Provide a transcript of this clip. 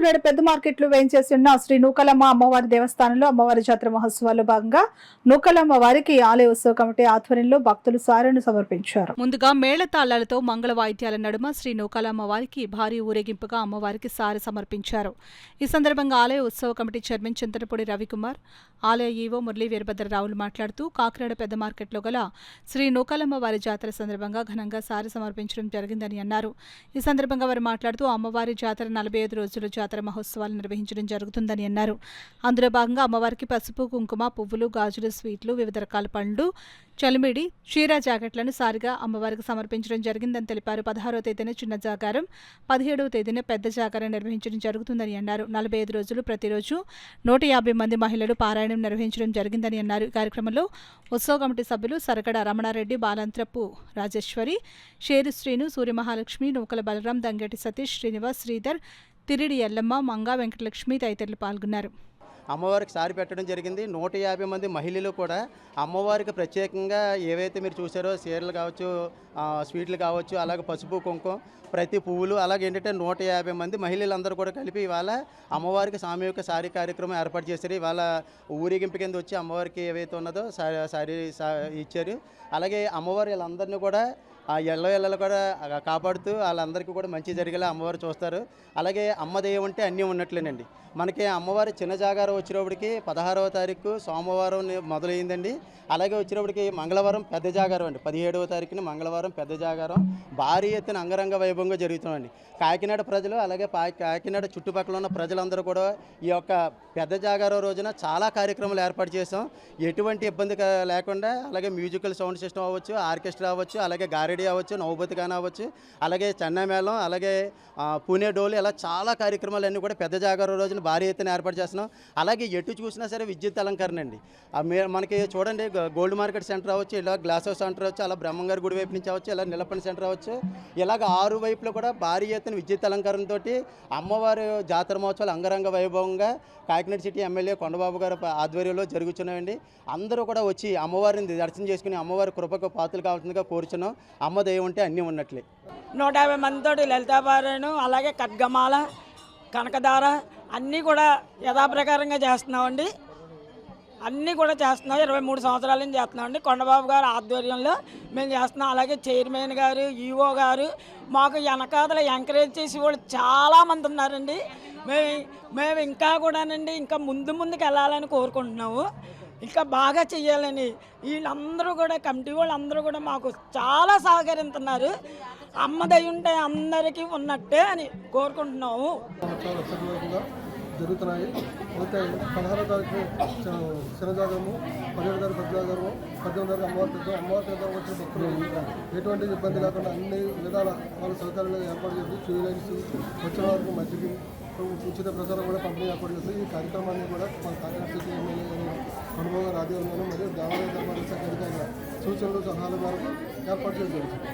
కాకినాడ పెద్ద మార్కెట్లో వేయించేసి ఉన్న శ్రీ నూకలమ్మ అమ్మవారి దేవస్థానంలో అమ్మవారి జాతర మహోత్సవాల్లో భాగంగా నూకలమ్మ వారికి ఆలయ ఉత్సవ కమిటీ ఆధ్వర్యంలో భక్తులు సారెను సమర్పించారు. ముందుగా మేళతాళాలతో మంగళ వాయిద్యాల నడుమ శ్రీ నూకలమ్మ వారికి భారీ ఊరేగింపుగా అమ్మవారికి సారె సమర్పించారు. ఈ సందర్భంగా ఆలయ ఉత్సవ కమిటీ చైర్మన్ చింతనపూడి రవికుమార్, ఆలయ ఈవో మురళీ వీరభద్రరావులు మాట్లాడుతూ కాకినాడ పెద్ద మార్కెట్లో గల శ్రీ నూకలమ్మ వారి జాతర సందర్భంగా ఘనంగా సారె సమర్పించడం జరిగిందని అన్నారు. ఈ సందర్భంగా వారు మాట్లాడుతూ అమ్మవారి జాతర 45 రోజుల జాతర మహోత్సవాలు నిర్వహించడం జరుగుతుందని అన్నారు. అందులో భాగంగా అమ్మవారికి పసుపు, కుంకుమ, పువ్వులు, గాజులు, స్వీట్లు, వివిధ రకాల పండ్లు, చలిమిడి, చీర, జాకెట్లను సారిగా అమ్మవారికి సమర్పించడం జరిగిందని తెలిపారు. 16వ తేదీన చిన్న జాగారం, 17వ తేదీన పెద్ద జాగారం నిర్వహించడం జరుగుతుందని అన్నారు. 45 రోజులు ప్రతిరోజు 150 మంది మహిళలు పారాయణం నిర్వహించడం జరిగిందని అన్నారు. ఈ కార్యక్రమంలో ఉత్సవ కమిటీ సభ్యులు సరగడ రమణారెడ్డి, బాలంత్రపు రాజేశ్వరి, షేరు శ్రీను, సూర్యమహాలక్ష్మి, నూకల బలరాం, దంగేటి సతీష్, శ్రీనివాస్, శ్రీధర్, తిరిడి ఎల్లమ్మ, మంగా వెంకటలక్ష్మి తదితరులు పాల్గొన్నారు. అమ్మవారికి సారి పెట్టడం జరిగింది. 150 మంది మహిళలు కూడా అమ్మవారికి ప్రత్యేకంగా ఏవైతే మీరు చూసారో చీరలు కావచ్చు, స్వీట్లు కావచ్చు, అలాగే పసుపు, కుంకుమ, ప్రతి పువ్వులు, అలాగే ఏంటంటే 150 మంది మహిళలందరూ కూడా కలిపి ఇవాళ అమ్మవారికి సామూహిక సారీ కార్యక్రమం ఏర్పాటు చేశారు. ఇవాళ ఊరేగింపు కింద వచ్చి అమ్మవారికి ఏవైతే ఉన్నదో సారీ ఇచ్చారు. అలాగే అమ్మవారి వీళ్ళందరినీ కూడా ఆ ఎల్లలు కూడా కాపాడుతూ వాళ్ళందరికీ కూడా మంచి జరిగేలా అమ్మవారు చూస్తారు. అలాగే అమ్మ దయ ఉంటే అన్నీ ఉన్నట్లేనండి. మనకి అమ్మవారి చిన్న జాగారం వచ్చినప్పటికి 16వ తారీఖు సోమవారం మొదలైందండి. అలాగే వచ్చినప్పటికి మంగళవారం పెద్ద జాగారం అండి. 17వ తారీఖున మంగళవారం పెద్ద జాగారం భారీ ఎత్తున అంగరంగ వైభవంగా జరుగుతుందండి. కాకినాడ ప్రజలు అలాగే కాకినాడ చుట్టుపక్కల ఉన్న ప్రజలందరూ కూడా ఈ యొక్క పెద్ద జాగారం రోజున చాలా కార్యక్రమాలు ఏర్పాటు చేసాం. ఎటువంటి ఇబ్బంది లేకుండా అలాగే మ్యూజికల్ సౌండ్ సిస్టమ్ అవ్వచ్చు, ఆర్కెస్ట్రా అవ్వచ్చు, అలాగే గారెడి అవ్వచ్చు, నౌబతి గాన అవ్వచ్చు, అలాగే చెన్నై మేళం, అలాగే పూణే డోలు, ఇలా చాలా కార్యక్రమాలన్నీ కూడా పెద్ద జాగారం రోజున భారీ ఎత్తున ఏర్పాటు చేస్తున్నాం. అలాగే ఎటు చూసినా సరే విద్యుత్ అలంకరణ అండి. మనకి చూడండి, గోల్డ్ మార్కెట్ సెంటర్ అవ్వచ్చు, ఇలా గ్లాస్ హౌస్ సెంటర్ అవ్వచ్చు, అలా బ్రహ్మంగారి గుడి వైపు నుంచి అవ్వచ్చు, ఇలా నిలపని సెంటర్ అవ్వచ్చు, ఇలాగ 6 వైపులో కూడా భారీ ఎత్తున విద్యుత్ అలంకరణతో అమ్మవారి జాతర మహోత్సవాలు అంగరంగ వైభవంగా కాకినాడ సిటీ ఎమ్మెల్యే కొండబాబు గారి ఆధ్వర్యంలో జరుగుతున్నాయండి. అందరూ కూడా వచ్చి అమ్మవారిని దర్శనం చేసుకుని అమ్మవారి కృపకు పాత్రలు కావాల్సిందిగా కోరుచున్నాం. అమ్మ దయ ఉంటే అన్నీ ఉన్నట్లే. 150 మందితో లలితాపారాయణం, అలాగే ఖడ్గమాల, కనకదార అన్నీ కూడా యథాప్రకారంగా చేస్తున్నామండి. అన్నీ కూడా చేస్తున్నాం. 23 సంవత్సరాల నుంచి చేస్తున్నామండి. కొండబాబు గారు ఆధ్వర్యంలో మేము చేస్తున్నాం. అలాగే చైర్మన్ గారు, ఈఓ గారు మాకు వెనకాతల ఎంకరేజ్ చేసి వాళ్ళు చాలామంది ఉన్నారండి. మేము ఇంకా కూడానండి ఇంకా ముందుకు వెళ్ళాలని కోరుకుంటున్నాము. ఇంకా బాగా చెయ్యాలని వీళ్ళందరూ కూడా కమిటీ వాళ్ళందరూ కూడా మాకు చాలా సహకరిస్తున్నారు. అమ్మ దయ ఉంటే అందరికీ ఉన్నట్టే అని కోరుకుంటున్నాము. జరుగుతున్నాయి. అయితే 16వ తారీఖు శనజాగరము, 17వ తారీఖు పెద్దజాగరము, 18వ తారీఖు అమ్మవారి తీర్థం వచ్చిన భక్తులు ఎటువంటి ఇబ్బంది లేకుండా అన్ని విధాల వాళ్ళ సౌకర్యాలు ఏర్పాటు చేసి క్యూ లైన్స్ వచ్చిన వారికి మధ్యకి ఉచిత ప్రచారం కూడా పంపిణీ ఏర్పాటు చేసి ఈ కార్యక్రమాన్ని కూడా మన కాకినాడ సిటీ ఎమ్మెల్యే కొండబాబు గారి ఆధ్వర్యంలో మరియు దేవాలయ ధర్మాదాయ శాఖ అధికారుల సూచనలు సలహాల మేరకు ఏర్పాటు చేయడం జరుగుతుంది.